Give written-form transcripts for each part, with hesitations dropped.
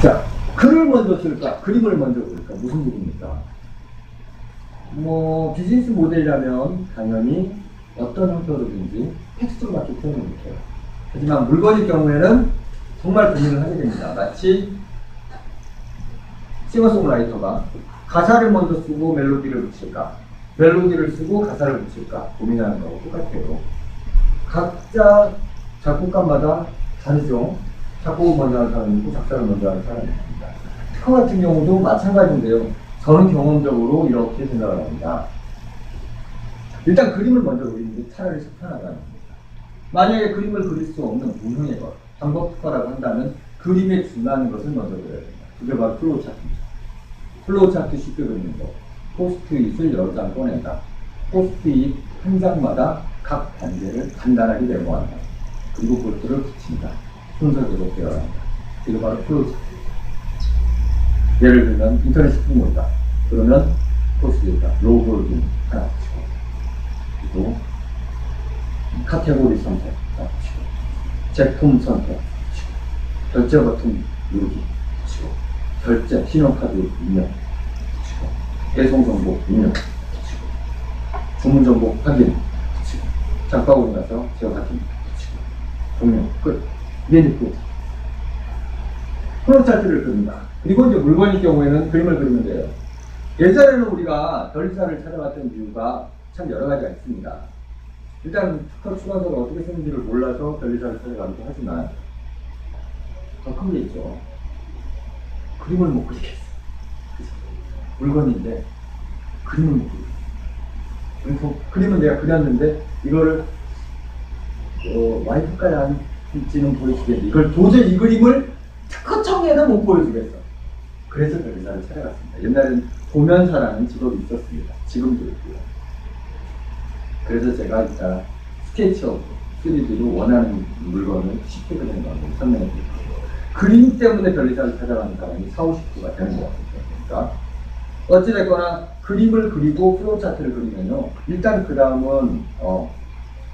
자, 글을 먼저 쓸까? 그림을 먼저 그릴까? 무슨 그림입니까? 비즈니스 모델이라면 당연히 어떤 형태로든지 텍스트로 맞게 표현을 못해요. 하지만 물건일 경우에는 정말 고민을 하게 됩니다. 마치 싱어송라이터가 가사를 먼저 쓰고 멜로디를 붙일까? 멜로디를 쓰고 가사를 붙일까? 고민하는 거하고 똑같아요. 각자 작곡가마다 다르죠. 작곡을 먼저 하는 사람이 있고 작사를 먼저 하는 사람이 있습니다. 특허 같은 경우도 마찬가지인데요. 저는 경험적으로 이렇게 생각을 합니다. 일단 그림을 먼저 그리는 게 차라리 속편하다는 겁니다. 만약에 그림을 그릴 수 없는 무형의 것, 방법 특허라고 한다면 그림에 준하는 것을 먼저 그려야 됩니다. 그게 바로 플로우 차트입니다. 플로우 차트 쉽게 그리는 거. 포스트잇을 여러 장 꺼낸다. 포스트잇 한 장마다 각 단계를 간단하게 메모한다. 그리고 볼트를 붙인다. 순서대로 되어간다. 이거 바로 플로우 차트. 예를 들면 인터넷 식품이다. 그러면 포스트잇에다 로고를 하나 붙이고, 그리고 카테고리 선택 하나 붙이고, 제품 선택 붙이고, 결제 버튼 누르기 붙이고, 결제 신용카드 입력 붙이고, 배송 정보 입력 붙이고, 주문 정보 확인 붙이고, 장바구니 가서 지역 확인 붙이고, 종료 끝. 이게 이제 플로우 차트를 그린다. 그리고 이제 물건일 경우에는 그림을 그리면 돼요. 예전에는 우리가 덜리사를 찾아갔던 이유가 참 여러 가지가 있습니다. 일단 특허 추가서를 어떻게 쓰는지를 몰라서 덜리사를 찾아가기도 하지만 더 큰 게 있죠. 그림을 못 그리겠어. 물건인데 그림을 못 그리겠어. 그래서 그림은 내가 그렸는데 이거를 와이프까지는 보여주겠는데 이걸 도저히 이 그림을 특허청에는 못 보여주겠어. 그래서 덜리사를 찾아갔습니다. 옛날에는 도면사라는 직업이 있었습니다. 지금도 있고요. 그래서 제가 이따 스케치업 3D로 원하는 물건을 쉽게 그리는 방법을 설명해 드릴 거예요. 그림 때문에 덜리사를 찾아가는 사람이 40~50%가 되는 것 같습니다. 어찌됐거나 그림을 그리고 플로우 차트를 그리면요. 일단 그 다음은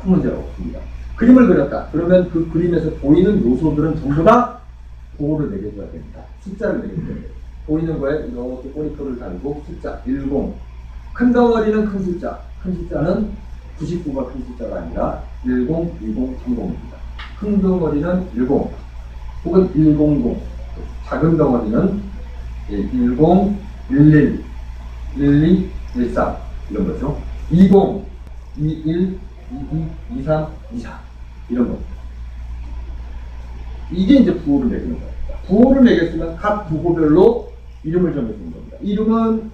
큰 문제가 없습니다. 그림을 그렸다. 그러면 그 그림에서 보이는 요소들은 전부 다 보호를 매겨줘야 됩니다. 숫자를 매겨줘야 돼요. 보이는 거에 이렇게 꼬리표를 달고 숫자 10. 큰 덩어리는 큰 숫자. 큰 숫자는 99가 큰 숫자가 아니라 10, 20, 30입니다. 큰 덩어리는 10 혹은 100. 작은 덩어리는 10, 11, 12, 13 이런 거죠. 20, 21, 22, 23, 24 이런 거. 이게 이제 부호를 매기는 겁니다. 부호를 매겼으면 각 부호별로 이름을 정해주는 겁니다. 이름은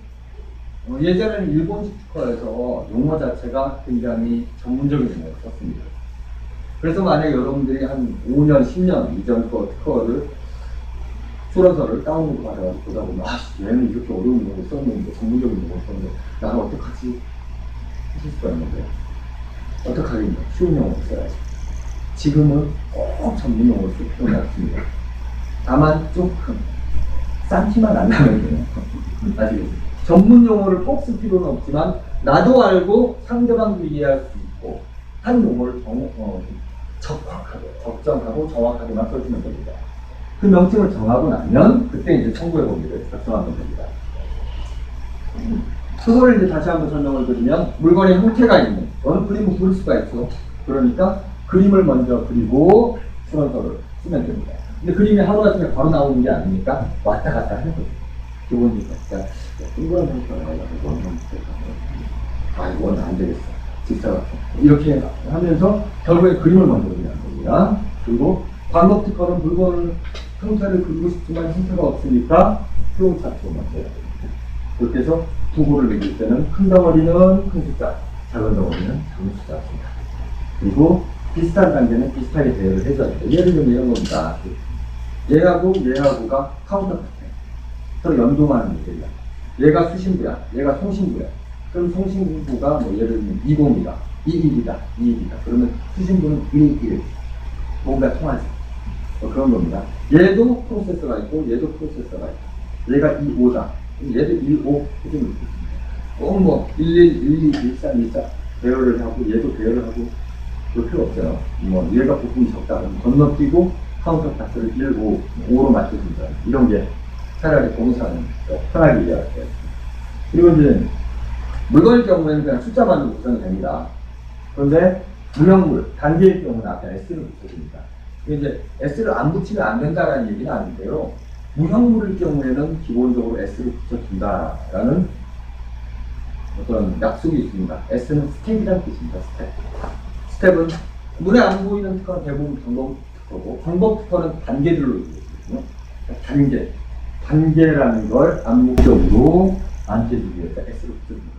예전에는 일본식 특허에서 용어 자체가 굉장히 전문적인 용어를 썼습니다. 그래서 만약에 여러분들이 한 5년, 10년 이전 거 특허를 출원서를 다운로드 받아가지고 보다 보면 얘는 이렇게 어려운 용어를 썼는데 전문적인 용어를 썼는데 나는 어떡하지? 하실 수가 있는데 어떡하겠냐? 쉬운 용어를 써야지. 지금은 꼭 전문 용어를 쓸 필요는 없습니다. 다만 조금 싼티만 안 나면 돼요. 아시겠죠? 전문 용어를 꼭 쓸 필요는 없지만 나도 알고 상대방도 이해할 수 있고 한 용어를 적확하게, 적정하고 정확하게만 써주면 됩니다. 그 명칭을 정하고 나면 그때 이제 청구의 범위를 작성하면 됩니다. 그거를 이제 다시 한번 설명을 드리면 물건의 형태가 있는 저는 그림을 그릴 수가 있죠. 그러니까 그림을 먼저 그리고 출원서를 쓰면 됩니다. 근데 그림이 하루아침에 바로 나오는 게 아니니까 왔다 갔다 하는 거죠. 기본적으로 이거는 이건 안 되겠어. 직사 같은 이렇게 하면서 결국에 그림을 먼저 그리는 겁니다. 그리고 방법 특허는 물건을 형태를 그리고 싶지만 형태가 없으니까 플로우 차트로 먼저 해야 됩니다. 그렇게 해서 부호를 매길 때는 큰 덩어리는 큰 숫자, 작은 덩어리는 작은 숫자입니다. 그리고 비슷한 단계는 비슷하게 대응을 해줘야 돼요. 예를 들면 이런 겁니다. 얘하고가 카운터 같아요. 서로 연동하는 모델이야. 얘가 수신부야. 얘가 송신부야. 그럼 송신부가 뭐 예를 들면 20이다. 21이다. 22이다. 그러면 수신부는 11. 뭔가 통하지. 그런 겁니다. 얘도 프로세서가 있고 얘도 프로세서가 있고 얘가 25다. 얘도 15 해주면 되겠습니다. 뭐 11, 12, 13, 14 배열을 하고 얘도 배열을 하고 그럴 필요 없어요. 뭐 얘가 부품이 적다. 그럼 건너뛰고 카운터 파트를 1, 5로 맞춰준다. 이런 게 차라리 공사는 더 편하게 이해할 수 있습니다. 그리고 이제 물건일 경우에는 그냥 숫자만으로 구성이 됩니다. 그런데 무형물, 단계일 경우는 아까 S를 붙여줍니다. 이제 S를 안 붙이면 안 된다는 얘기는 아닌데요. 무형물일 경우에는 기본적으로 S를 붙여준다라는 어떤 약속이 있습니다. S는 스텝이라는 뜻입니다. 스텝. 스텝은 눈에 안 보이는 특허는 대부분 방법 특허고, 방법 특허는 단계들로 이루어지거든요. 단계라는 걸 암묵적으로 안겨주기 위해서 S를 붙여줍니다.